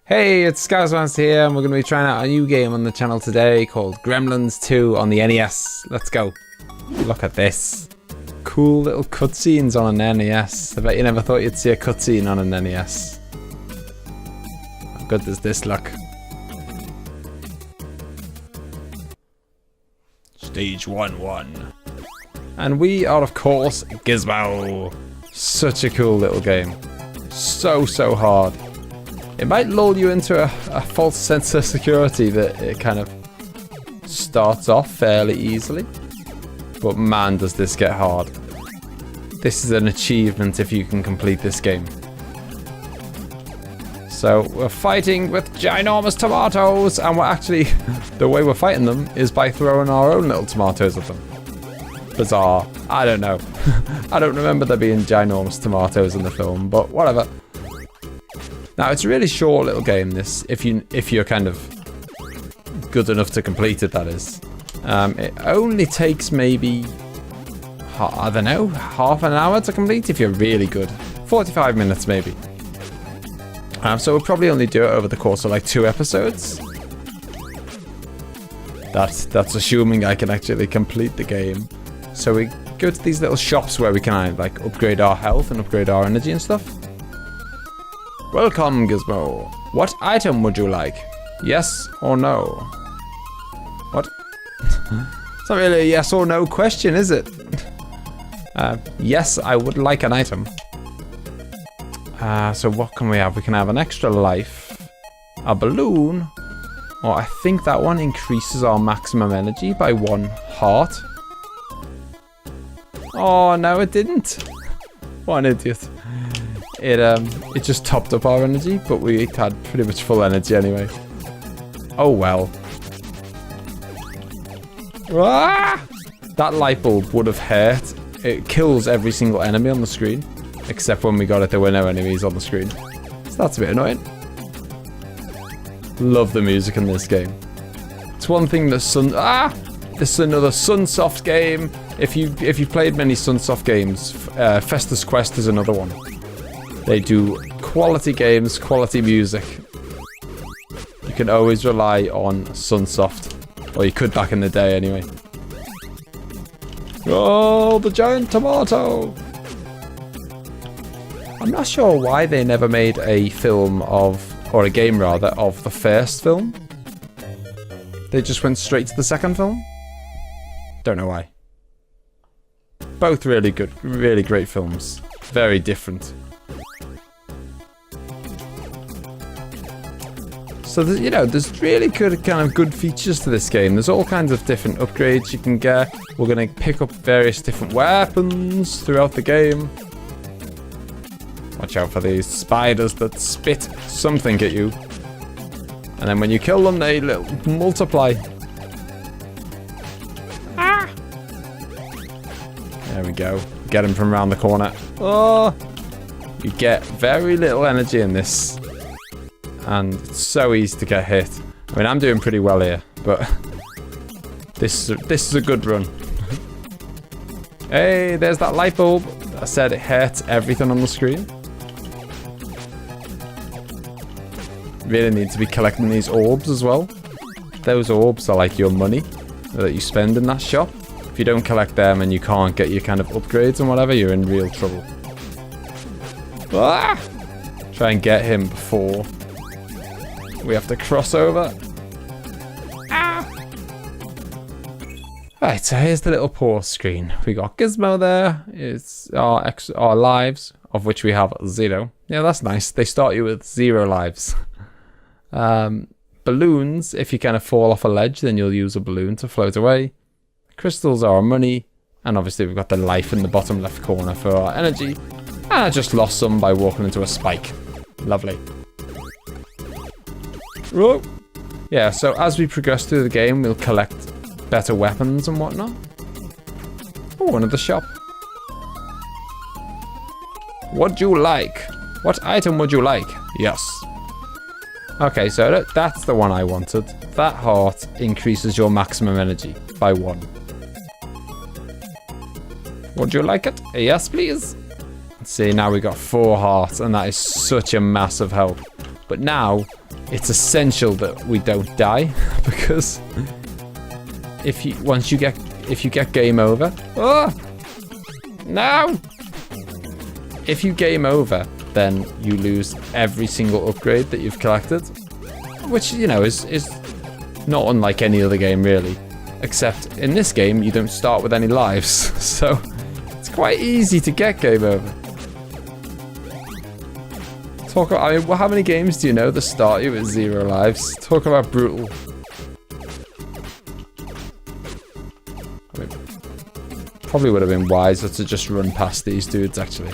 Hey, it's ScouseMouse here, and we're going to be trying out a new game on the channel today called Gremlins 2 on the NES. Let's go. Look at this. Cool little cutscenes on an NES. I bet you never thought you'd see a cutscene on an NES. How good does this look? Stage 1-1. And we are, of course, Gizmo. Such a cool little game. So hard. It might lull you into a false sense of security that it kind of starts off fairly easily. But man, does this get hard. This is an achievement if you can complete this game. So we're fighting with ginormous tomatoes, and we're actually, the way we're fighting them is by throwing our own little tomatoes at them. Bizarre. I don't know. I don't remember there being ginormous tomatoes in the film, but whatever. Now it's a really short little game, this, if you're kind of good enough to complete it, that is. It only takes maybe, I don't know, half an hour to complete if you're really good. 45 minutes maybe. So we'll probably only do it over the course of like 2 episodes. That's assuming I can actually complete the game. So we go to these little shops where we can like upgrade our health and upgrade our energy and stuff. Welcome, Gizmo. What item would you like? Yes or no? What? It's not really a yes or no question, is it? Yes, I would like an item. So what can we have? We can have an extra life, a balloon, or I think that one increases our maximum energy by 1 heart. Oh, no, it didn't. What an idiot. It just topped up our energy, but we had pretty much full energy anyway. Oh well. Ah! That light bulb would have hurt. It kills every single enemy on the screen, except when we got it there were no enemies on the screen. So that's a bit annoying. Love the music in this game. It's one thing that this is another Sunsoft game. If you've played many Sunsoft games, Festus Quest is another one. They do quality games, quality music. You can always rely on Sunsoft. Or you could back in the day anyway. Oh, the giant tomato! I'm not sure why they never made a film of, or a game rather, of the first film. They just went straight to the second film. Don't know why. Both really good, really great films. Very different. So, there's really good features to this game. There's all kinds of different upgrades you can get. We're going to pick up various different weapons throughout the game. Watch out for these spiders that spit something at you. And then when you kill them, they multiply. Ah! There we go. Get him from around the corner. Oh! You get very little energy in this. And it's so easy to get hit. I mean, I'm doing pretty well here, but this is a good run. Hey, there's that light bulb. I said it hurts everything on the screen. Really need to be collecting these orbs as well. Those orbs are like your money that you spend in that shop. If you don't collect them and you can't get your kind of upgrades and whatever, you're in real trouble. Ah! Try and get him before we have to cross over. Ah! Right, so here's the little pause screen. We got Gizmo there. It's our lives, of which we have 0. Yeah, that's nice. They start you with 0 lives. Balloons, if you kind of fall off a ledge, then you'll use a balloon to float away. Crystals are our money. And obviously we've got the life in the bottom left corner for our energy. And I just lost some by walking into a spike. Lovely. Whoa. Yeah, so as we progress through the game, we'll collect better weapons and whatnot. Oh, another shop. What'd you like? What item would you like? Yes. Okay, so that's the one I wanted. That heart increases your maximum energy by 1. Would you like it? Yes, please. Let's see, now we got 4 hearts, and that is such a massive help. But now it's essential that we don't die because if you get game over, oh no! If you game over, then you lose every single upgrade that you've collected, which you know is not unlike any other game really, except in this game you don't start with any lives, so it's quite easy to get game over. I mean, how many games do you know that start you with 0 lives? Talk about brutal. I mean, probably would have been wiser to just run past these dudes, actually.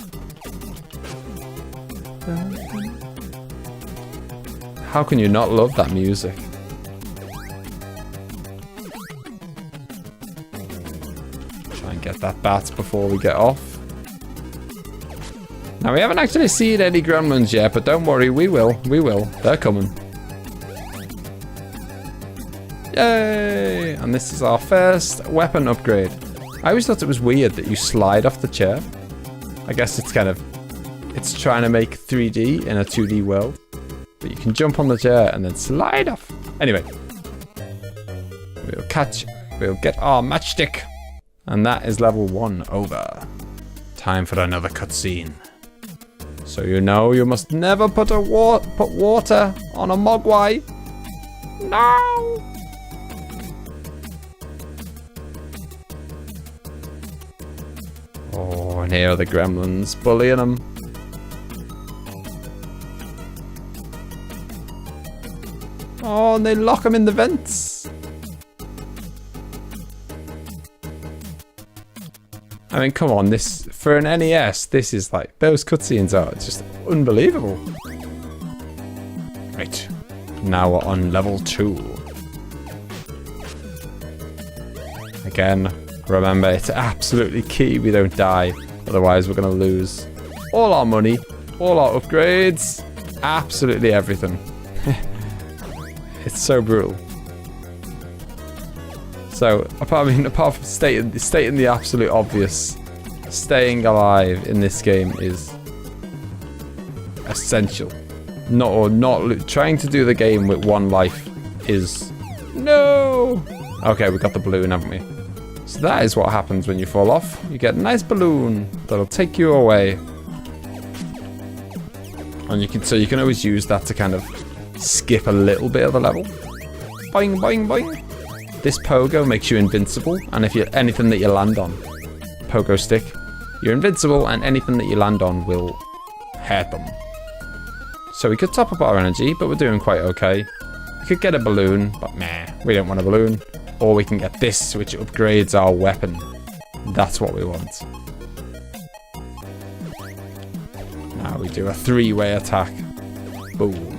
How can you not love that music? Try and get that bat before we get off. Now, we haven't actually seen any gremlins yet, but don't worry, we will. We will. They're coming. Yay! And this is our first weapon upgrade. I always thought it was weird that you slide off the chair. I guess it's kind of... It's trying to make 3D in a 2D world. But you can jump on the chair and then slide off. Anyway. We'll get our matchstick. And that is level 1 over. Time for another cutscene. So you know you must never put water on a mogwai. No! Oh, and here are the gremlins bullying them. Oh, and they lock them in the vents. I mean, come on, this for an NES, this is like, those cutscenes are just unbelievable. Right, now we're on level 2. Again, remember, it's absolutely key we don't die, otherwise we're gonna lose all our money, all our upgrades, absolutely everything. It's so brutal. So, apart from stating the absolute obvious, staying alive in this game is essential. Not trying to do the game with 1 life is no. Okay, we got the balloon, haven't we? So that is what happens when you fall off. You get a nice balloon that'll take you away, and you can always use that to kind of skip a little bit of the level. Boing, boing, boing. This pogo makes you invincible, and if you anything that you land on, pogo stick, you're invincible, and anything that you land on will hurt them. So we could top up our energy, but we're doing quite okay. We could get a balloon, but meh, we don't want a balloon. Or we can get this, which upgrades our weapon. That's what we want. Now we do a 3-way attack. Boom.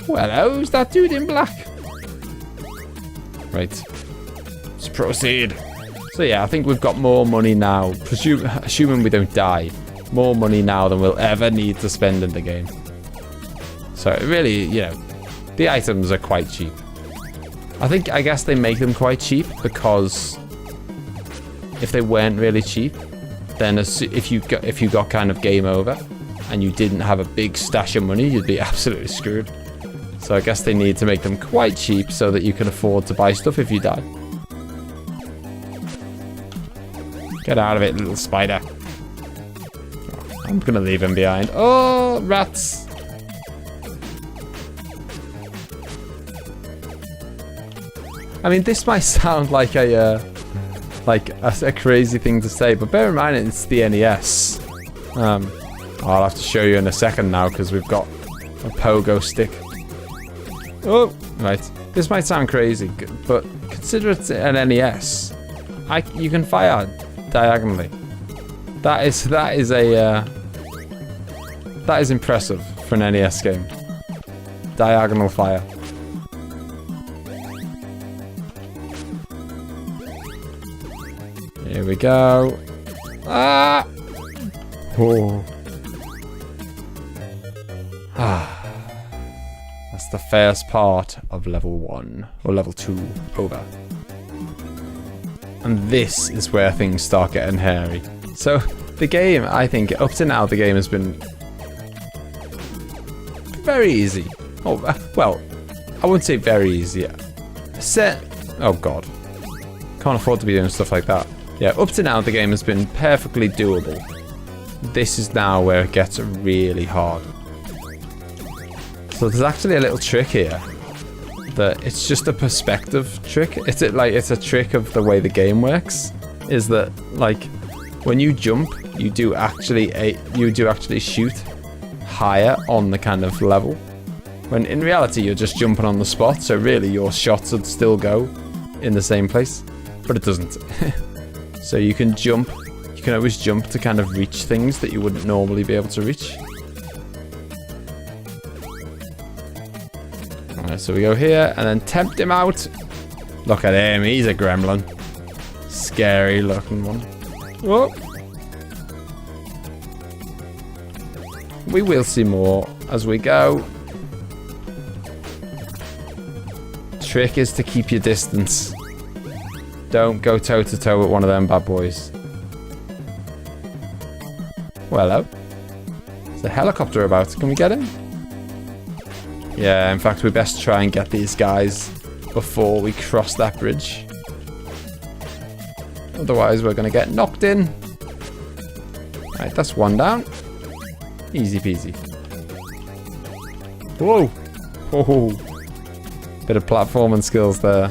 Well, who's that dude in black? Right. Let's proceed. So yeah, I think we've got more money now. Assuming we don't die. More money now than we'll ever need to spend in the game. So really, you know, the items are quite cheap. I guess they make them quite cheap because if they weren't really cheap, then if you got kind of game over and you didn't have a big stash of money, you'd be absolutely screwed. So I guess they need to make them quite cheap so that you can afford to buy stuff if you die. Get out of it, little spider. I'm gonna leave him behind. Oh, rats. I mean, this might sound like a crazy thing to say, but bear in mind it's the NES. I'll have to show you in a second now because we've got a pogo stick. Oh, right. This might sound crazy, but consider it an NES. You can fire diagonally. That is impressive for an NES game. Diagonal fire. Here we go. Ah! Oh. Ah. That's the first part of level 1, or level 2, over. And this is where things start getting hairy. So, the game, I think, up to now, the game has been very easy. Oh, well, I wouldn't say very easy. Oh god. Can't afford to be doing stuff like that. Yeah, up to now the game has been perfectly doable. This is now where it gets really hard. So there's actually a little trick here. That it's just a perspective trick. It's a trick of the way the game works. Is that like when you jump, you do actually shoot higher on the kind of level. When in reality you're just jumping on the spot, so really your shots would still go in the same place, but it doesn't. So you can jump, you can always jump to kind of reach things that you wouldn't normally be able to reach. Alright, so we go here and then tempt him out. Look at him, he's a gremlin. Scary looking one. Whoa. We will see more as we go. Trick is to keep your distance. Don't go toe to toe with one of them bad boys. Well, hello. There's a helicopter about. Can we get him? Yeah, in fact, we best try and get these guys before we cross that bridge. Otherwise, we're going to get knocked in. Right, that's one down. Easy peasy. Whoa. Whoa. Bit of platforming skills there.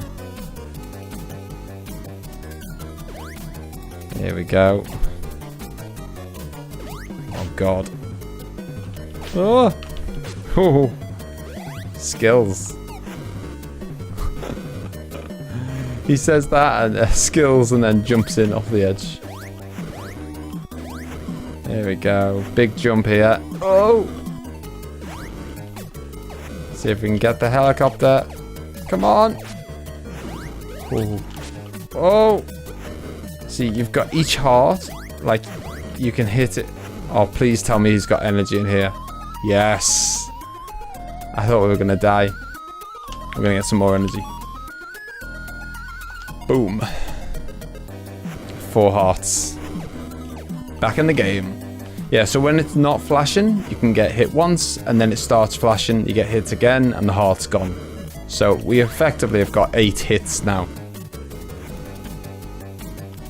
Here we go. Oh god. Oh. Oh. Skills. He says that and skills and then jumps in off the edge. There we go. Big jump here. Oh. See if we can get the helicopter. Come on. Oh. Oh. See, you've got each heart. Like, you can hit it. Oh, please tell me he's got energy in here. Yes. I thought we were going to die. We're going to get some more energy. Boom. 4 hearts. Back in the game. Yeah, so when it's not flashing, you can get hit once, and then it starts flashing, you get hit again, and the heart's gone. So we effectively have got 8 hits now.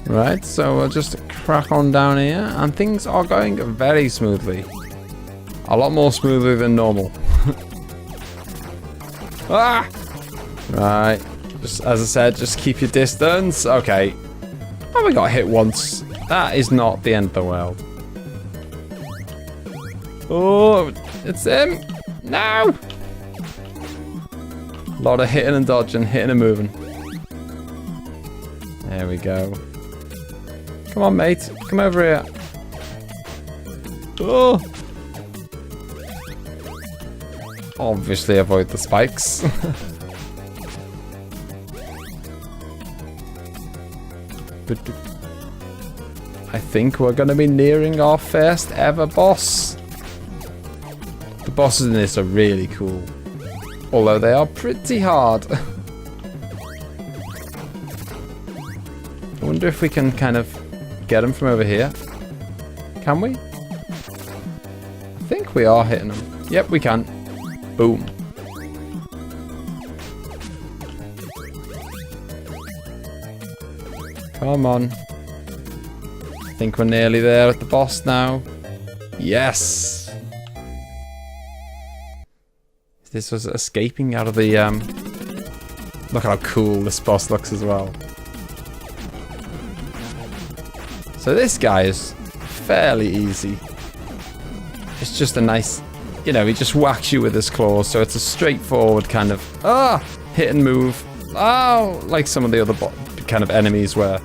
Right, so we'll just crack on down here, and things are going very smoothly. A lot more smoothly than normal. Ah! Right, just as I said, just keep your distance. Okay. Oh, we got hit once. That is not the end of the world. Oh, it's him. No! A lot of hitting and dodging, hitting and moving. There we go. Come on, mate. Come over here. Oh! Obviously avoid the spikes. I think we're going to be nearing our first ever boss. The bosses in this are really cool. Although they are pretty hard. I wonder if we can kind of get them from over here. Can we? I think we are hitting them. Yep, we can. Boom. Come on. I think we're nearly there at the boss now. Yes! This was escaping out of the... Look how cool this boss looks as well. So this guy is fairly easy. It's just a nice... You know, he just whacks you with his claws, so it's a straightforward kind of... hit and move. Oh! Like some of the other kind of enemies where...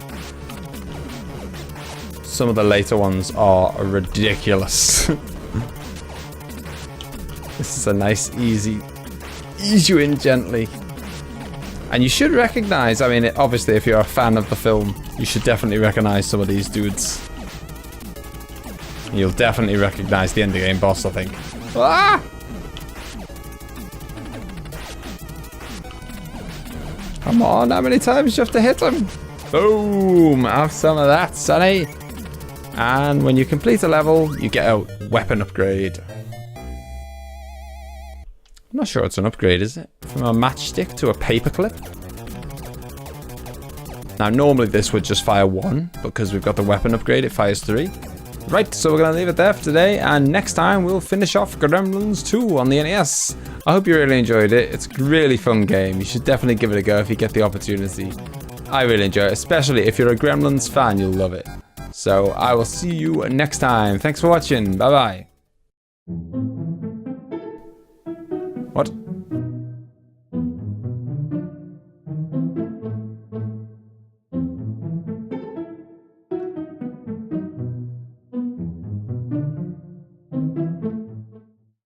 Some of the later ones are ridiculous. This is a nice, easy... Ease you in gently. And you should recognize, I mean, obviously if you're a fan of the film, you should definitely recognize some of these dudes. You'll definitely recognize the end of game boss, I think. Ah! Come on, how many times do you have to hit him? Boom! Have some of that, sonny. And when you complete a level, you get a weapon upgrade. I'm not sure it's an upgrade, is it? From a matchstick to a paperclip? Now, normally this would just fire 1, because we've got the weapon upgrade, it fires 3. Right, so we're going to leave it there for today, and next time we'll finish off Gremlins 2 on the NES. I hope you really enjoyed it. It's a really fun game. You should definitely give it a go if you get the opportunity. I really enjoy it, especially if you're a Gremlins fan, you'll love it. So I will see you next time. Thanks for watching. Bye-bye. What?